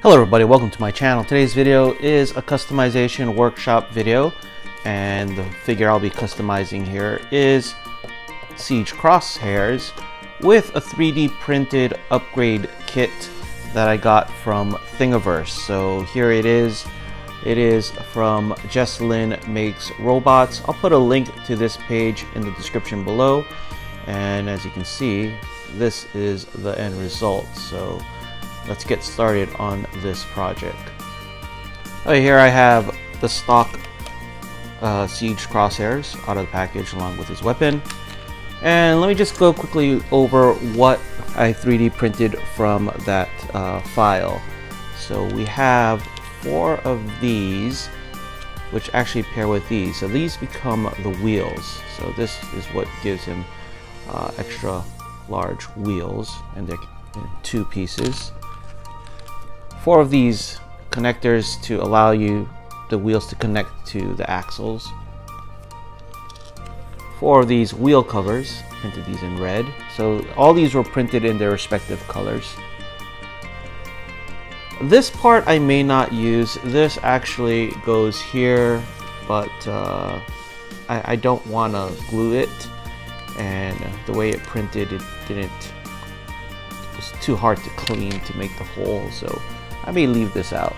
Hello everybody, welcome to my channel. Today's video is a customization workshop video, and the figure I'll be customizing here is Siege Crosshairs with a 3D printed upgrade kit that I got from Thingiverse. So here it is. It is from Jesslyn Makes Robots. I'll put a link to this page in the description below, and as you can see, this is the end result. So let's get started on this project. Okay, here I have the stock Siege Crosshairs out of the package along with his weapon. And let me just go quickly over what I 3D printed from that file. So we have 4 of these, which actually pair with these. So these become the wheels. So this is what gives him extra large wheels, and they're in 2 pieces. 4 of these connectors to allow you the wheels to connect to the axles. 4 of these wheel covers, printed these in red. So all these were printed in their respective colors. This part I may not use. This actually goes here, but I don't want to glue it, and the way it printed, it was too hard to clean to make the hole, so I may leave this out.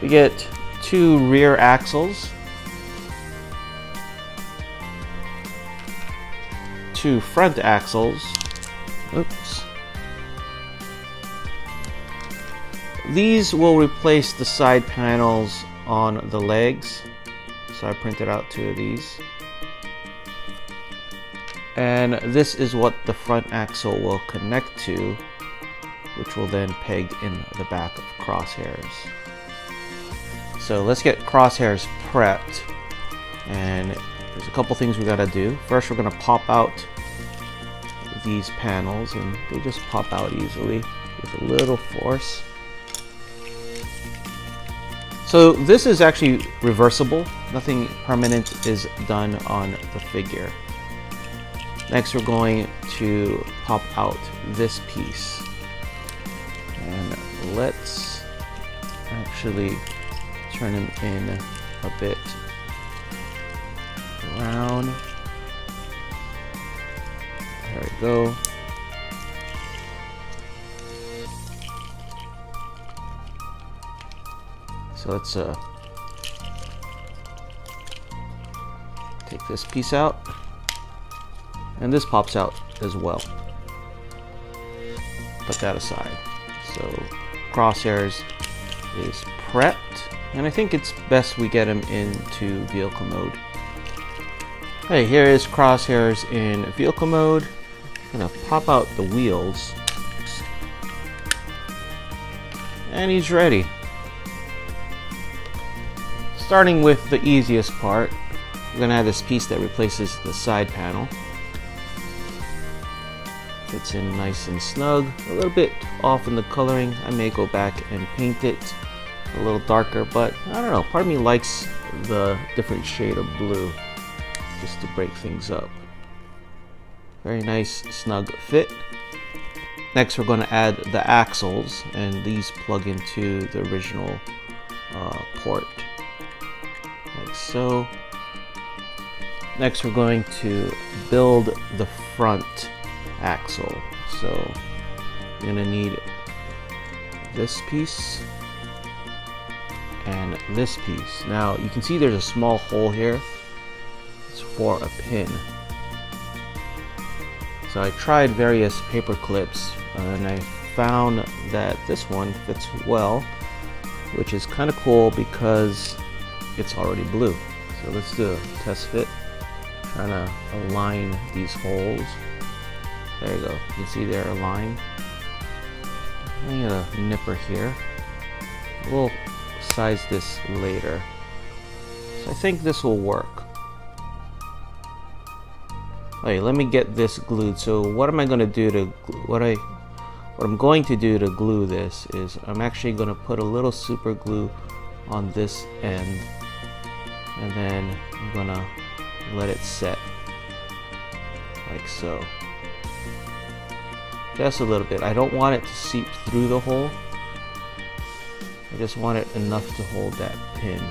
We get 2 rear axles, 2 front axles. Oops. These will replace the side panels on the legs, so I printed out 2 of these. And this is what the front axle will connect to, which will then peg in the back of Crosshairs. So let's get Crosshairs prepped, and there's a couple things we gotta do. First, we're gonna pop out these panels, and they just pop out easily with a little force. So this is actually reversible. Nothing permanent is done on the figure. Next, we're going to pop out this piece. And let's actually turn him in a bit around. There we go. So let's take this piece out, and this pops out as well. Put that aside. So Crosshairs is prepped, and I think it's best we get him into vehicle mode. Okay, here is Crosshairs in vehicle mode. I'm gonna pop out the wheels, and he's ready. Starting with the easiest part, we're gonna have this piece that replaces the side panel. Fits in nice and snug. A little bit off in the coloring. I may go back and paint it a little darker, but I don't know. Part of me likes the different shade of blue just to break things up. Very nice, snug fit. Next, we're going to add the axles, and these plug into the original port, like so. Next, we're going to build the front axle. So you're gonna need this piece and this piece. Now you can see there's a small hole here. It's for a pin. So I tried various paper clips, and I found that this one fits well, which is kind of cool because it's already blue. So let's do a test fit, trying to align these holes. There you go. You can see they're aligned. I get a nipper here. We'll size this later. So I think this will work. Okay, let me get this glued. So what am I going to do to what I'm going to do to glue this is I'm actually going to put a little super glue on this end, and then I'm going to let it set like so. Just a little bit. I don't want it to seep through the hole. I just want it enough to hold that pin.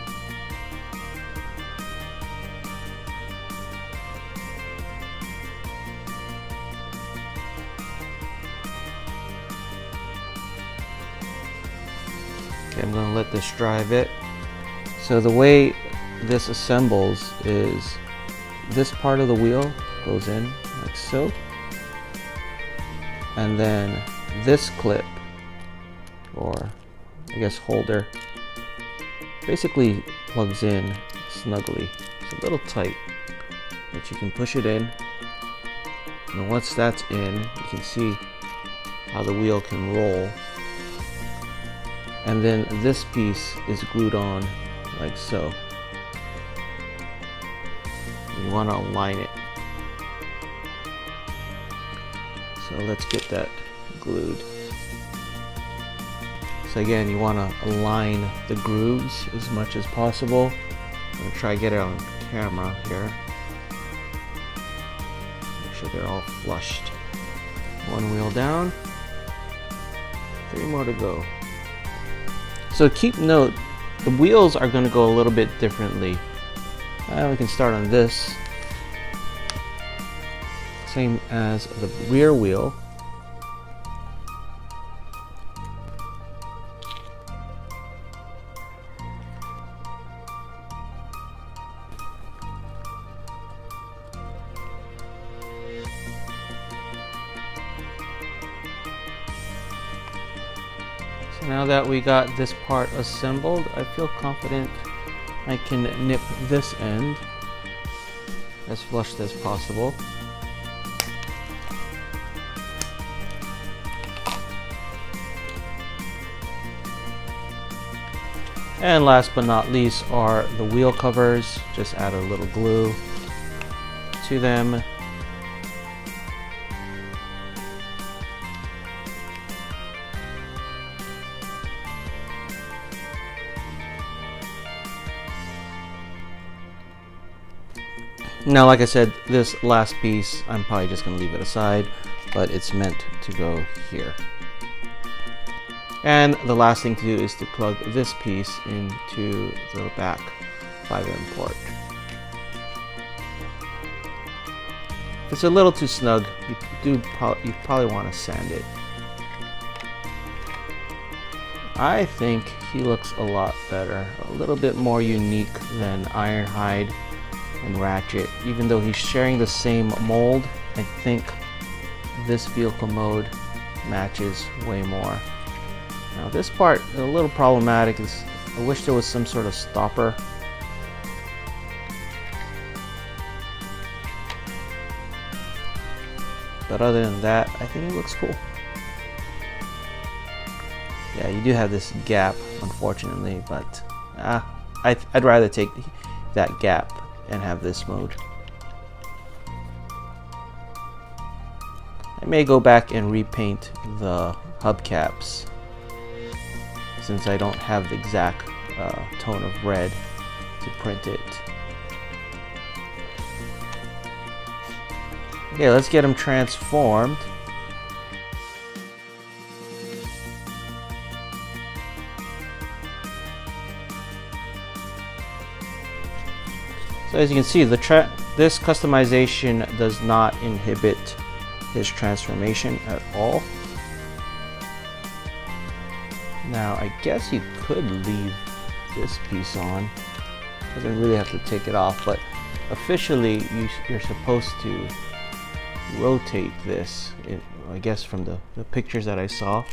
Okay, I'm going to let this dry a bit. So the way this assembles is this part of the wheel goes in like so, and then this clip, or I guess holder, basically plugs in snugly. It's a little tight, but you can push it in, and once that's in, you can see how the wheel can roll. And then this piece is glued on like so. You want to align it. So let's get that glued. So again, you want to align the grooves as much as possible. I'm going to try to get it on camera here. Make sure they're all flushed. One wheel down. 3 more to go. So keep note, the wheels are going to go a little bit differently. We can start on this. Same as the rear wheel. So now that we got this part assembled, I feel confident I can nip this end as flush as possible. And last but not least are the wheel covers. Just add a little glue to them. Now, like I said, this last piece, I'm probably just going to leave it aside, but it's meant to go here. And the last thing to do is to plug this piece into the back 5M port. If it's a little too snug, you probably want to sand it. I think he looks a lot better, a little bit more unique than Ironhide and Ratchet. Even though he's sharing the same mold, I think this vehicle mode matches way more. Now this part, a little problematic, is I wish there was some sort of stopper. But other than that, I think it looks cool. Yeah, you do have this gap, unfortunately, but I'd rather take that gap and have this mode. I may go back and repaint the hubcaps, since I don't have the exact tone of red to print it. Okay, let's get them transformed. So as you can see, this customization does not inhibit his transformation at all. Now, I guess you could leave this piece on. Doesn't really have to take it off, but officially you're supposed to rotate this, I guess from the pictures that I saw,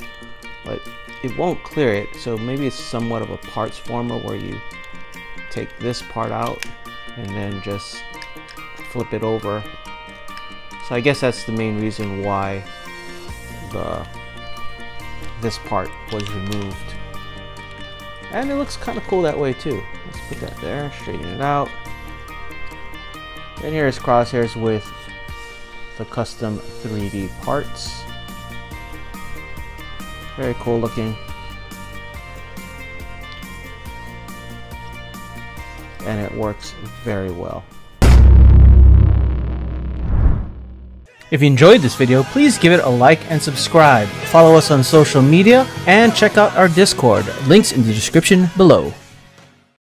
but it won't clear it, so maybe it's somewhat of a parts former where you take this part out and then just flip it over. So I guess that's the main reason why this part was removed. And it looks kind of cool that way too. Let's put that there, straighten it out. And here is Crosshairs with the custom 3D parts. Very cool looking. And it works very well. If you enjoyed this video, please give it a like and subscribe. Follow us on social media and check out our Discord. Links in the description below.